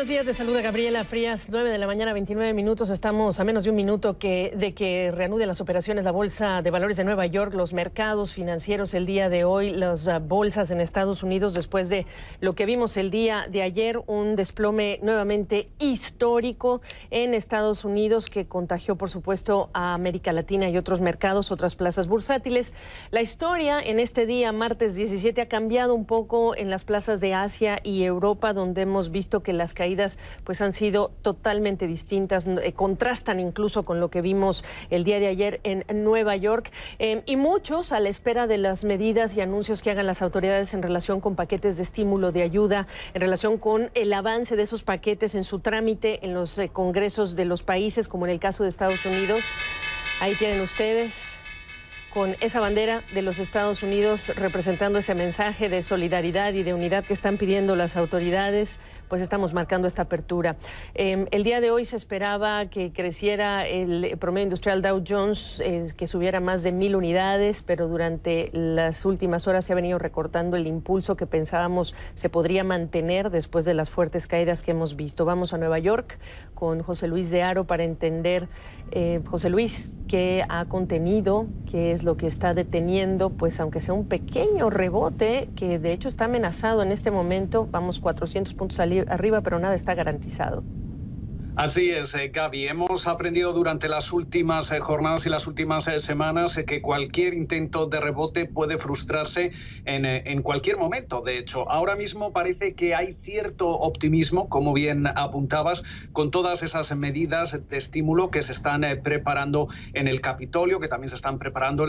Buenos días, te saluda Gabriela Frías, 9 de la mañana, 29 minutos. Estamos a menos de un minuto de que reanuden las operaciones la Bolsa de Valores de Nueva York, los mercados financieros el día de hoy, las bolsas en Estados Unidos, después de lo que vimos el día de ayer, un desplome nuevamente histórico en Estados Unidos que contagió, por supuesto, a América Latina y otros mercados, otras plazas bursátiles. La historia en este día, martes 17, ha cambiado un poco en las plazas de Asia y Europa, donde hemos visto que las caídas pues han sido totalmente distintas, contrastan incluso con lo que vimos el día de ayer en Nueva York, y muchos a la espera de las medidas y anuncios que hagan las autoridades en relación con paquetes de estímulo, de ayuda, en relación con el avance de esos paquetes en su trámite en los congresos de los países, como en el caso de Estados Unidos. Ahí tienen ustedes, con esa bandera de los Estados Unidos representando ese mensaje de solidaridad y de unidad que están pidiendo las autoridades, pues estamos marcando esta apertura. El día de hoy se esperaba que creciera el promedio industrial Dow Jones, que subiera más de 1,000 unidades, pero durante las últimas horas se ha venido recortando el impulso que pensábamos se podría mantener después de las fuertes caídas que hemos visto. Vamos a Nueva York con José Luis de Haro para entender, José Luis, qué ha contenido, qué es lo que está deteniendo, pues aunque sea un pequeño rebote, que de hecho está amenazado en este momento. Vamos 400 puntos arriba, pero nada está garantizado. Así es, Gaby. Hemos aprendido durante las últimas jornadas y las últimas semanas que cualquier intento de rebote puede frustrarse en cualquier momento. De hecho, ahora mismo parece que hay cierto optimismo, como bien apuntabas, con todas esas medidas de estímulo que se están preparando en el Capitolio, que también se están preparando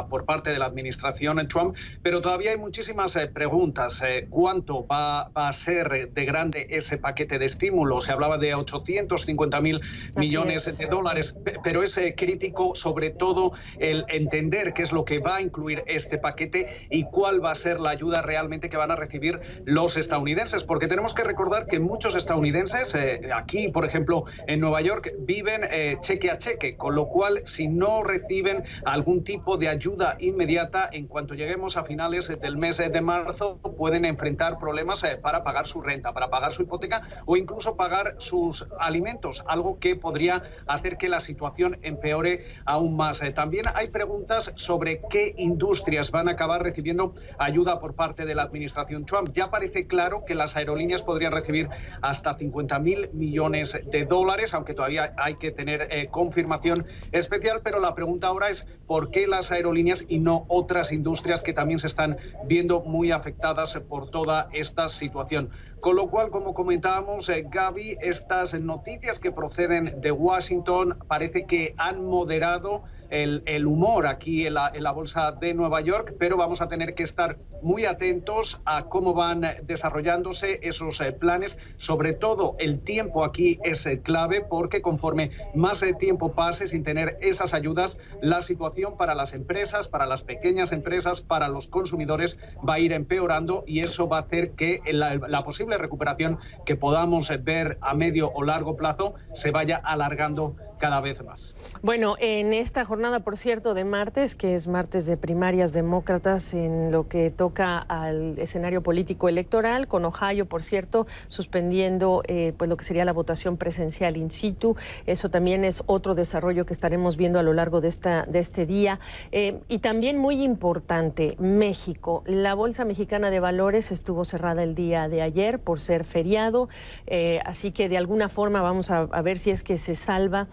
por parte de la administración Trump. Pero todavía hay muchísimas preguntas. ¿Cuánto va a ser de grande ese paquete de estímulo? Se hablaba de 850.000 millones de dólares, pero es crítico sobre todo el entender qué es lo que va a incluir este paquete y cuál va a ser la ayuda realmente que van a recibir los estadounidenses, porque tenemos que recordar que muchos estadounidenses, aquí por ejemplo en Nueva York, viven cheque a cheque, con lo cual si no reciben algún tipo de ayuda inmediata, en cuanto lleguemos a finales del mes de marzo, pueden enfrentar problemas para pagar su renta, para pagar su hipoteca o incluso pagar sus alimentos, algo que podría hacer que la situación empeore aún más. También hay preguntas sobre qué industrias van a acabar recibiendo ayuda por parte de la administración Trump. Ya parece claro que las aerolíneas podrían recibir hasta 50.000 millones de dólares, aunque todavía hay que tener confirmación especial, pero la pregunta ahora es ¿por qué las aerolíneas y no otras industrias que también se están viendo muy afectadas por toda esta situación? Con lo cual, como comentábamos, Gaby, estas noticias que proceden de Washington parece que han moderado el humor aquí en la bolsa de Nueva York, pero vamos a tener que estar muy atentos a cómo van desarrollándose esos planes. Sobre todo el tiempo aquí es clave, porque conforme más tiempo pase sin tener esas ayudas, la situación para las empresas, para las pequeñas empresas, para los consumidores va a ir empeorando, y eso va a hacer que la posible recuperación que podamos ver a medio o largo plazo se vaya alargando cada vez más. Bueno, en esta jornada, por cierto, de martes, que es martes de primarias demócratas en lo que toca al escenario político electoral, con Ohio, por cierto, suspendiendo pues lo que sería la votación presencial in situ. Eso también es otro desarrollo que estaremos viendo a lo largo de este día. Y también muy importante, México. La Bolsa Mexicana de Valores estuvo cerrada el día de ayer por ser feriado, así que de alguna forma vamos a ver si es que se salva,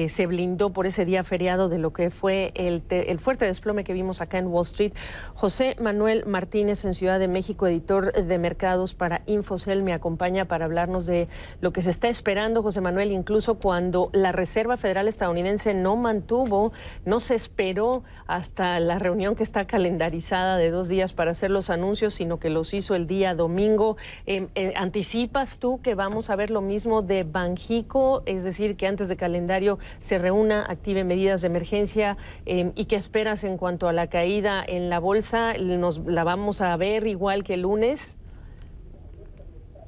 se blindó por ese día feriado de lo que fue el fuerte desplome que vimos acá en Wall Street. José Manuel Martínez, en Ciudad de México, editor de mercados para Infocel, me acompaña para hablarnos de lo que se está esperando. José Manuel, incluso cuando la Reserva Federal estadounidense no se esperó hasta la reunión que está calendarizada de 2 días para hacer los anuncios, sino que los hizo el día domingo. ¿Anticipas tú que vamos a ver lo mismo de Banxico? Es decir, que antes de calendario se reúna, active medidas de emergencia, ¿y qué esperas en cuanto a la caída en la bolsa? ¿La vamos a ver igual que el lunes?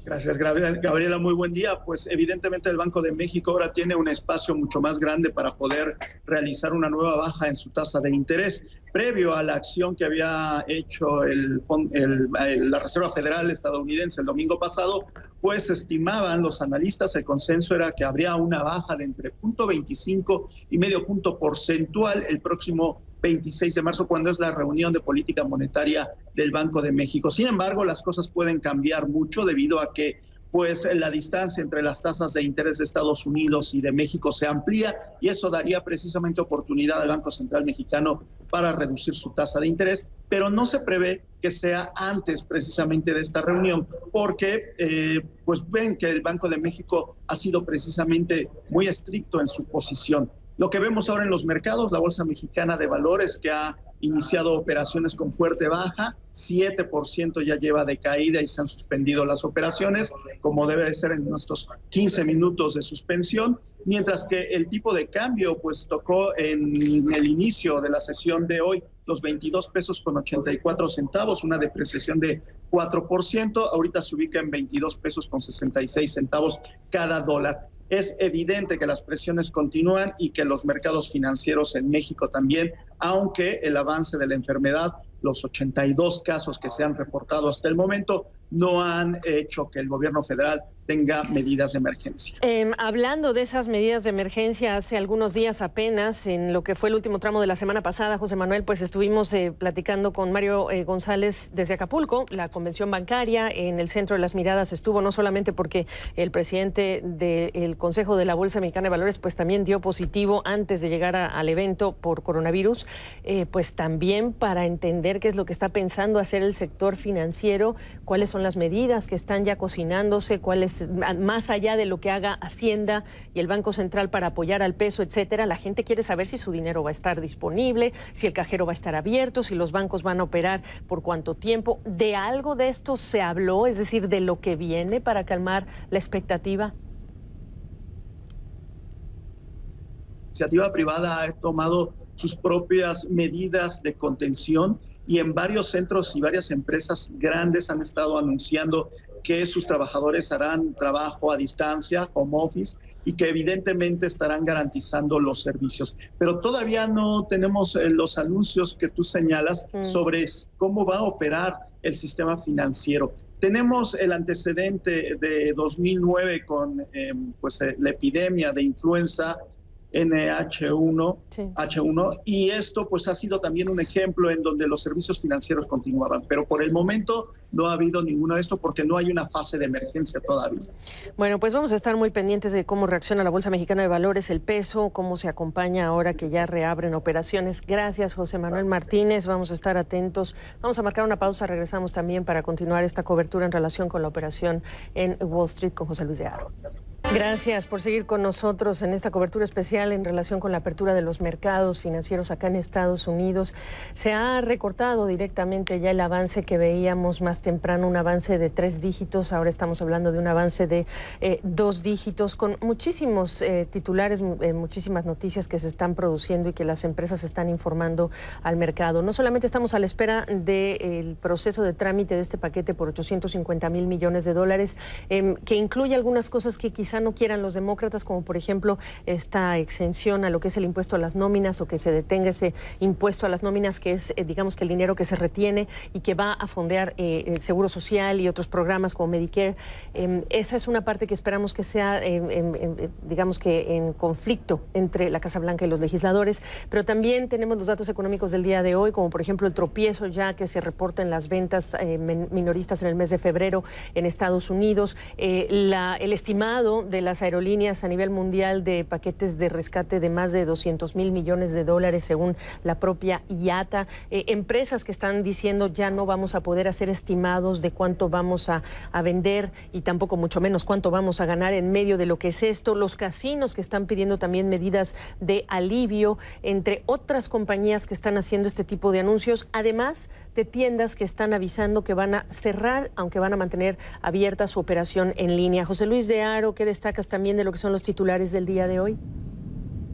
Gracias, Gabriela. Muy buen día. Pues evidentemente el Banco de México ahora tiene un espacio mucho más grande para poder realizar una nueva baja en su tasa de interés. Previo a la acción que había hecho la Reserva Federal estadounidense el domingo pasado, pues estimaban los analistas, el consenso era que habría una baja de entre 0.25 y medio punto porcentual el próximo 26 de marzo, cuando es la reunión de política monetaria del Banco de México. Sin embargo, las cosas pueden cambiar mucho debido a que pues la distancia entre las tasas de interés de Estados Unidos y de México se amplía, y eso daría precisamente oportunidad al Banco Central Mexicano para reducir su tasa de interés, pero no se prevé que sea antes precisamente de esta reunión, porque pues ven que el Banco de México ha sido precisamente muy estricto en su posición. Lo que vemos ahora en los mercados, la Bolsa Mexicana de Valores, que ha iniciado operaciones con fuerte baja, 7% ya lleva de caída y se han suspendido las operaciones, como debe de ser en nuestros 15 minutos de suspensión, mientras que el tipo de cambio pues tocó en el inicio de la sesión de hoy los 22 pesos con 84 centavos, una depreciación de 4%, ahorita se ubica en 22 pesos con 66 centavos cada dólar. Es evidente que las presiones continúan y que los mercados financieros en México también, aunque el avance de la enfermedad, los 82 casos que se han reportado hasta el momento, no han hecho que el gobierno federal tenga medidas de emergencia. Hablando de esas medidas de emergencia, hace algunos días apenas, en lo que fue el último tramo de la semana pasada, José Manuel, pues estuvimos platicando con Mario González desde Acapulco. La convención bancaria en el centro de las miradas estuvo, no solamente porque el presidente del Consejo de la Bolsa Mexicana de Valores pues también dio positivo antes de llegar al evento por coronavirus, pues también para entender qué es lo que está pensando hacer el sector financiero, cuáles son las medidas que están ya cocinándose, cuáles, más allá de lo que haga Hacienda y el Banco Central para apoyar al peso, etcétera. La gente quiere saber si su dinero va a estar disponible, si el cajero va a estar abierto, si los bancos van a operar por cuánto tiempo. ¿De algo de esto se habló? Es decir, de lo que viene para calmar la expectativa. La iniciativa privada ha tomado sus propias medidas de contención y en varios centros y varias empresas grandes han estado anunciando que sus trabajadores harán trabajo a distancia, home office, y que evidentemente estarán garantizando los servicios. Pero todavía no tenemos los anuncios que tú señalas sobre cómo va a operar el sistema financiero. Tenemos el antecedente de 2009 con la epidemia de influenza NH1, sí. H1, y esto pues ha sido también un ejemplo en donde los servicios financieros continuaban, pero por el momento no ha habido ninguno de esto porque no hay una fase de emergencia todavía. Bueno, pues vamos a estar muy pendientes de cómo reacciona la Bolsa Mexicana de Valores, el peso, cómo se acompaña ahora que ya reabren operaciones. Gracias, José Manuel Martínez, vamos a estar atentos. Vamos a marcar una pausa, regresamos también para continuar esta cobertura en relación con la operación en Wall Street con José Luis de Haro. Gracias por seguir con nosotros en esta cobertura especial en relación con la apertura de los mercados financieros acá en Estados Unidos. Se ha recortado directamente ya el avance que veíamos más temprano, un avance de 3 dígitos. Ahora estamos hablando de un avance de 2 dígitos con muchísimos titulares, muchísimas noticias que se están produciendo y que las empresas están informando al mercado. No solamente estamos a la espera del proceso de trámite de este paquete por $850,000 millones, que incluye algunas cosas que quizá no quieran los demócratas, como por ejemplo esta exención a lo que es el impuesto a las nóminas, o que se detenga ese impuesto a las nóminas, que es digamos que el dinero que se retiene y que va a fondear el Seguro Social y otros programas como Medicare. Esa es una parte que esperamos que sea digamos que en conflicto entre la Casa Blanca y los legisladores, pero también tenemos los datos económicos del día de hoy, como por ejemplo el tropiezo ya que se reporta en las ventas minoristas en el mes de febrero en Estados Unidos, el estimado de las aerolíneas a nivel mundial de paquetes de rescate de más de $200,000 millones según la propia IATA, empresas que están diciendo ya no vamos a poder hacer estimados de cuánto vamos a vender y tampoco mucho menos cuánto vamos a ganar en medio de lo que es esto, los casinos que están pidiendo también medidas de alivio, entre otras compañías que están haciendo este tipo de anuncios, además de tiendas que están avisando que van a cerrar, aunque van a mantener abierta su operación en línea. José Luis de Haro, ¿qué destacas también de lo que son los titulares del día de hoy?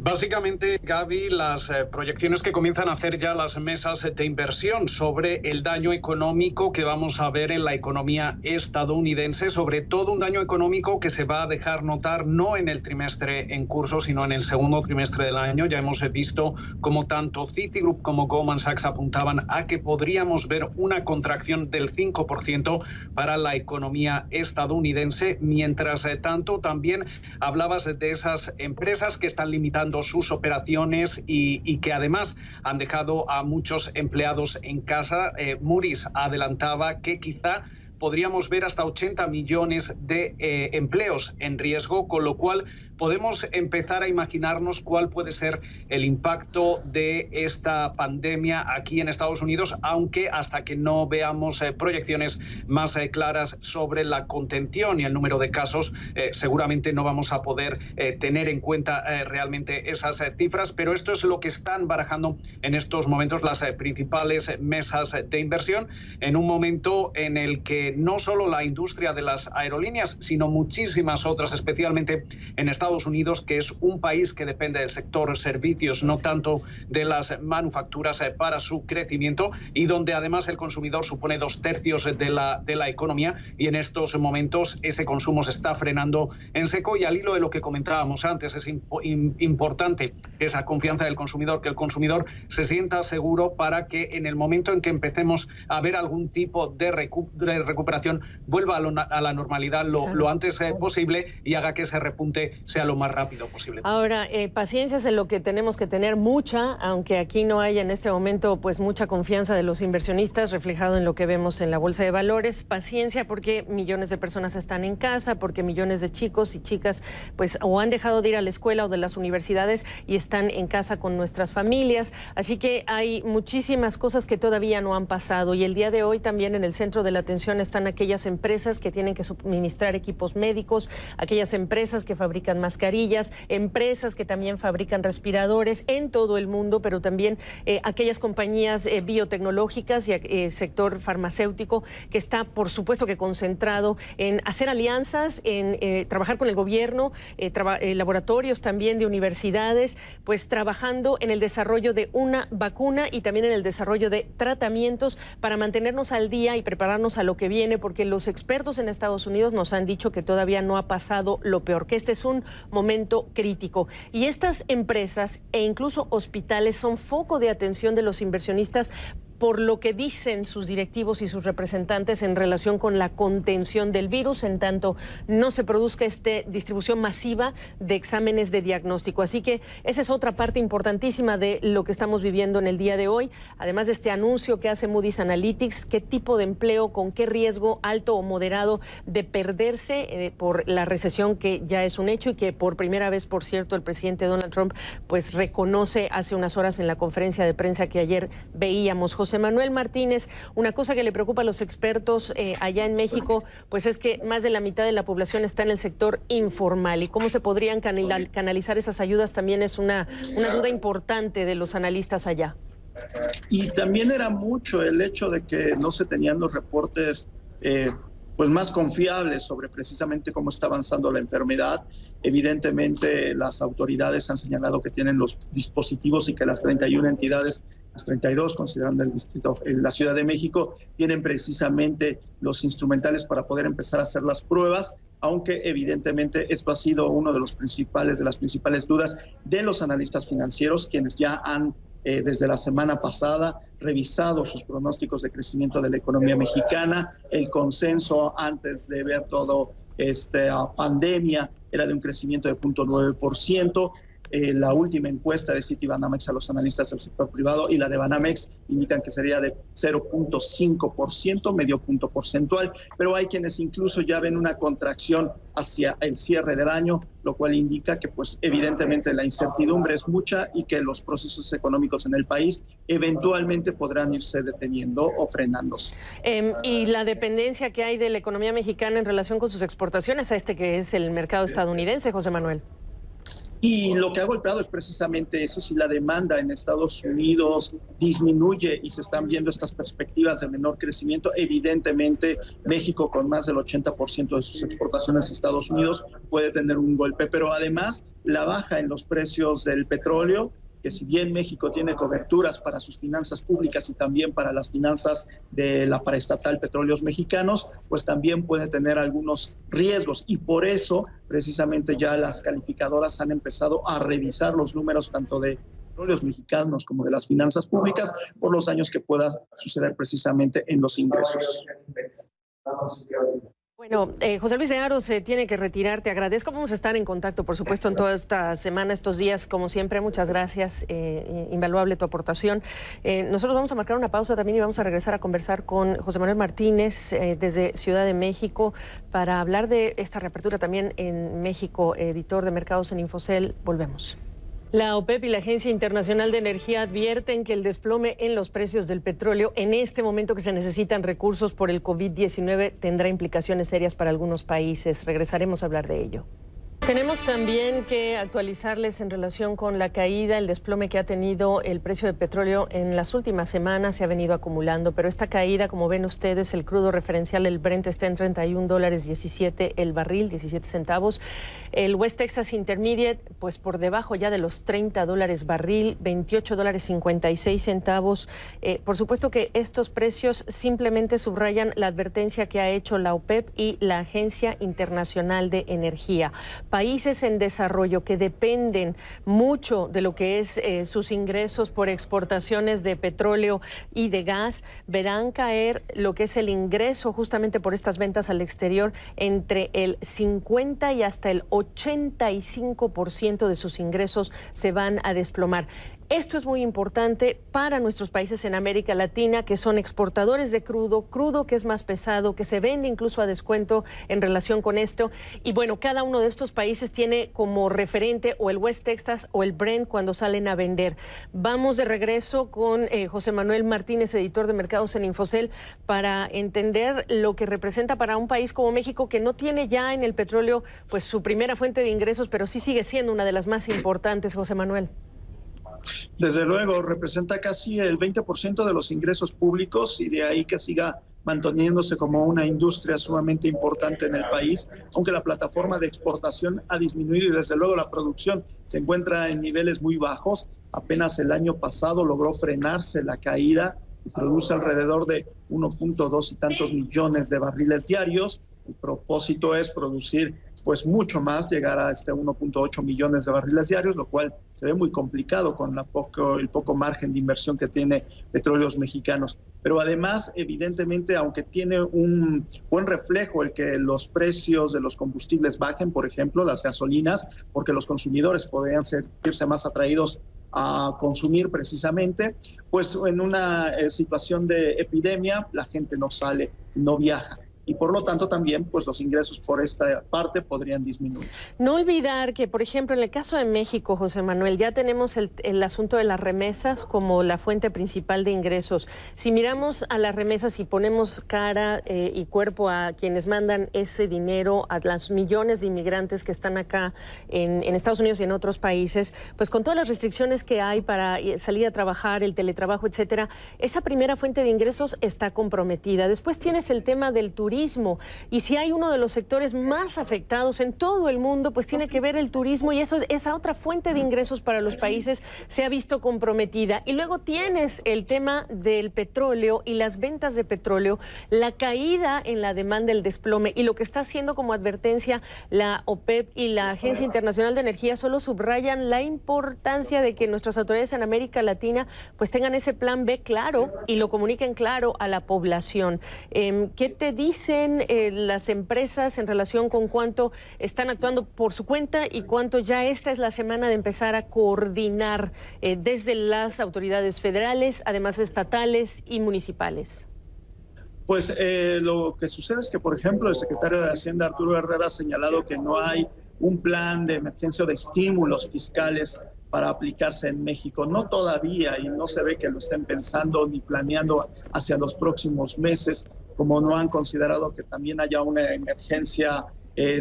Básicamente, Gaby, las proyecciones que comienzan a hacer ya las mesas de inversión sobre el daño económico que vamos a ver en la economía estadounidense, sobre todo un daño económico que se va a dejar notar no en el trimestre en curso, sino en el segundo trimestre del año. Ya hemos visto cómo tanto Citigroup como Goldman Sachs apuntaban a que podríamos ver una contracción del 5% para la economía estadounidense. Mientras tanto, también hablabas de esas empresas que están limitando sus operaciones y que además han dejado a muchos empleados en casa. Moody's adelantaba que quizá podríamos ver hasta 80 millones de empleos en riesgo, con lo cual podemos empezar a imaginarnos cuál puede ser el impacto de esta pandemia aquí en Estados Unidos, aunque hasta que no veamos proyecciones más claras sobre la contención y el número de casos, seguramente no vamos a poder tener en cuenta realmente esas cifras, pero esto es lo que están barajando en estos momentos las principales mesas de inversión, en un momento en el que no solo la industria de las aerolíneas, sino muchísimas otras, especialmente en Estados Unidos, que es un país que depende del sector servicios, no tanto de las manufacturas para su crecimiento, y donde además el consumidor supone 2/3 de la economía, y en estos momentos ese consumo se está frenando en seco. Y al hilo de lo que comentábamos antes, es importante esa confianza del consumidor, que el consumidor se sienta seguro para que en el momento en que empecemos a ver algún tipo de recuperación vuelva a la normalidad lo antes posible y haga que ese repunte sea lo más rápido posible. Ahora, paciencia es en lo que tenemos que tener mucha, aunque aquí no haya en este momento pues mucha confianza de los inversionistas, reflejado en lo que vemos en la bolsa de valores. Paciencia porque millones de personas están en casa, porque millones de chicos y chicas pues o han dejado de ir a la escuela o de las universidades y están en casa con nuestras familias. Así que hay muchísimas cosas que todavía no han pasado, y el día de hoy también en el centro de la atención están aquellas empresas que tienen que suministrar equipos médicos, aquellas empresas que fabrican mascarillas, empresas que también fabrican respiradores en todo el mundo, pero también aquellas compañías biotecnológicas y sector farmacéutico que está, por supuesto, que concentrado en hacer alianzas, en trabajar con el gobierno, laboratorios también de universidades, pues trabajando en el desarrollo de una vacuna y también en el desarrollo de tratamientos para mantenernos al día y prepararnos a lo que viene, porque los expertos en Estados Unidos nos han dicho que todavía no ha pasado lo peor, que este es un momento crítico. Y estas empresas e incluso hospitales son foco de atención de los inversionistas por lo que dicen sus directivos y sus representantes en relación con la contención del virus, en tanto no se produzca distribución masiva de exámenes de diagnóstico. Así que esa es otra parte importantísima de lo que estamos viviendo en el día de hoy. Además de este anuncio que hace Moody's Analytics, qué tipo de empleo, con qué riesgo alto o moderado de perderse por la recesión, que ya es un hecho y que por primera vez, por cierto, el presidente Donald Trump pues reconoce hace unas horas en la conferencia de prensa que ayer veíamos. José Manuel Martínez, una cosa que le preocupa a los expertos allá en México, pues es que más de la mitad de la población está en el sector informal, y cómo se podrían canalizar esas ayudas también es una duda importante de los analistas allá. Y también era mucho el hecho de que no se tenían los reportes pues más confiables sobre precisamente cómo está avanzando la enfermedad. Evidentemente, las autoridades han señalado que tienen los dispositivos y que las 31 entidades, las 32 considerando el distrito, la Ciudad de México, tienen precisamente los instrumentales para poder empezar a hacer las pruebas, aunque evidentemente esto ha sido uno de las principales dudas de los analistas financieros, quienes ya han desde la semana pasada revisado sus pronósticos de crecimiento de la economía mexicana. El consenso antes de ver todo esta pandemia era de un crecimiento de 0.9%. La última encuesta de Citibanamex a los analistas del sector privado y la de Banamex indican que sería de 0.5%, medio punto porcentual, pero hay quienes incluso ya ven una contracción hacia el cierre del año, lo cual indica que pues evidentemente la incertidumbre es mucha y que los procesos económicos en el país eventualmente podrán irse deteniendo o frenándose. Y la dependencia que hay de la economía mexicana en relación con sus exportaciones a que es el mercado estadounidense, José Manuel. Y lo que ha golpeado es precisamente eso. Si la demanda en Estados Unidos disminuye y se están viendo estas perspectivas de menor crecimiento, evidentemente México, con más del 80% de sus exportaciones a Estados Unidos, puede tener un golpe. Pero además, la baja en los precios del petróleo, que si bien México tiene coberturas para sus finanzas públicas y también para las finanzas de la paraestatal Petróleos Mexicanos, pues también puede tener algunos riesgos. Y por eso, precisamente, ya las calificadoras han empezado a revisar los números tanto de Petróleos Mexicanos como de las finanzas públicas por los daños que pueda suceder precisamente en los ingresos. Bueno, José Luis de Haro se tiene que retirar. Te agradezco. Vamos a estar en contacto, por supuesto, en toda esta semana, estos días, como siempre. Muchas gracias. Invaluable tu aportación. Nosotros vamos a marcar una pausa también y vamos a regresar a conversar con José Manuel Martínez desde Ciudad de México para hablar de esta reapertura también en México, editor de mercados en Infocel. Volvemos. La OPEP y la Agencia Internacional de Energía advierten que el desplome en los precios del petróleo en este momento que se necesitan recursos por el COVID-19 tendrá implicaciones serias para algunos países. Regresaremos a hablar de ello. Tenemos también que actualizarles en relación con la caída, el desplome que ha tenido el precio del petróleo en las últimas semanas. Se ha venido acumulando, pero esta caída, como ven ustedes, el crudo referencial, el Brent, está en $31.17 el barril, 17 centavos. El West Texas Intermediate, pues por debajo ya de los $30 barril, $28.56. Por supuesto que estos precios simplemente subrayan la advertencia que ha hecho la OPEP y la Agencia Internacional de Energía. Países en desarrollo que dependen mucho de lo que es sus ingresos por exportaciones de petróleo y de gas, verán caer lo que es el ingreso justamente por estas ventas al exterior entre el 50 y hasta el 85% de sus ingresos se van a desplomar. Esto es muy importante para nuestros países en América Latina, que son exportadores de crudo que es más pesado, que se vende incluso a descuento en relación con esto. Y bueno, cada uno de estos países tiene como referente o el West Texas o el Brent cuando salen a vender. Vamos de regreso con José Manuel Martínez, editor de mercados en Infocel, para entender lo que representa para un país como México, que no tiene ya en el petróleo pues su primera fuente de ingresos, pero sí sigue siendo una de las más importantes. José Manuel. Desde luego, representa casi el 20% de los ingresos públicos y de ahí que siga manteniéndose como una industria sumamente importante en el país, aunque la plataforma de exportación ha disminuido y desde luego la producción se encuentra en niveles muy bajos. Apenas el año pasado logró frenarse la caída y produce alrededor de 1.2 y tantos millones de barriles diarios. El propósito es producir pues mucho más, llegar a 1.8 millones de barriles diarios, lo cual se ve muy complicado con el poco margen de inversión que tiene Petróleos Mexicanos. Pero además, evidentemente, aunque tiene un buen reflejo el que los precios de los combustibles bajen, por ejemplo, las gasolinas, porque los consumidores podrían sentirse más atraídos a consumir precisamente, pues en una situación de epidemia la gente no sale, no viaja. Y por lo tanto también pues los ingresos por esta parte podrían disminuir. No olvidar que, por ejemplo, en el caso de México, José Manuel, ya tenemos el asunto de las remesas como la fuente principal de ingresos. Si miramos a las remesas y ponemos cara y cuerpo a quienes mandan ese dinero, a las millones de inmigrantes que están acá en Estados Unidos y en otros países, pues con todas las restricciones que hay para salir a trabajar, el teletrabajo, etcétera, esa primera fuente de ingresos está comprometida. Después tienes el tema del turismo. Y si hay uno de los sectores más afectados en todo el mundo, pues tiene que ver el turismo y esa otra fuente de ingresos para los países se ha visto comprometida. Y luego tienes el tema del petróleo y las ventas de petróleo, la caída en la demanda, el desplome y lo que está haciendo como advertencia la OPEP y la Agencia Internacional de Energía solo subrayan la importancia de que nuestras autoridades en América Latina pues tengan ese plan B claro y lo comuniquen claro a la población. ¿Qué te dice las empresas en relación con cuánto están actuando por su cuenta y cuánto ya esta es la semana de empezar a coordinar desde las autoridades federales, además estatales y municipales? Pues lo que sucede es que, por ejemplo, el secretario de Hacienda, Arturo Herrera, ha señalado que no hay un plan de emergencia o de estímulos fiscales para aplicarse en México. No todavía, y no se ve que lo estén pensando ni planeando hacia los próximos meses, como no han considerado que también haya una emergencia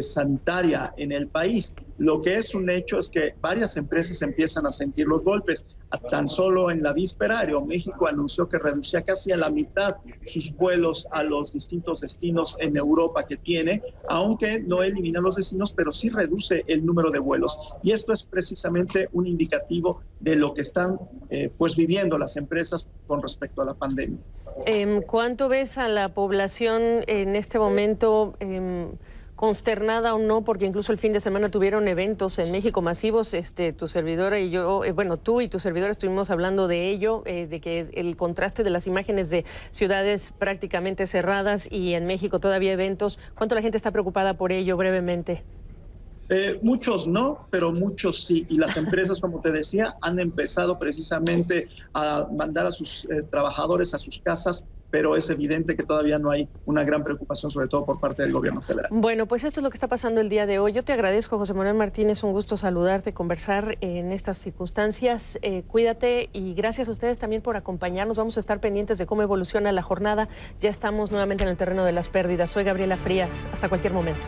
sanitaria en el país. Lo que es un hecho es que varias empresas empiezan a sentir los golpes. Tan solo en la víspera, Aeroméxico anunció que reducía casi a la mitad sus vuelos a los distintos destinos en Europa que tiene, aunque no elimina los destinos, pero sí reduce el número de vuelos. Y esto es precisamente un indicativo de lo que están pues viviendo las empresas con respecto a la pandemia. ¿Cuánto ves a la población en este momento consternada o no? Porque incluso el fin de semana tuvieron eventos en México masivos. Tu servidora y yo, tú y tu servidora estuvimos hablando de ello, de que el contraste de las imágenes de ciudades prácticamente cerradas y en México todavía eventos. ¿Cuánto la gente está preocupada por ello, brevemente? Muchos no, pero muchos sí. Y las empresas, como te decía, han empezado precisamente a mandar a sus trabajadores a sus casas, pero es evidente que todavía no hay una gran preocupación, sobre todo por parte del gobierno federal. Bueno, pues esto es lo que está pasando el día de hoy. Yo te agradezco, José Manuel Martínez, un gusto saludarte, conversar en estas circunstancias. Cuídate y gracias a ustedes también por acompañarnos. Vamos a estar pendientes de cómo evoluciona la jornada. Ya estamos nuevamente en el terreno de las pérdidas. Soy Gabriela Frías. Hasta cualquier momento.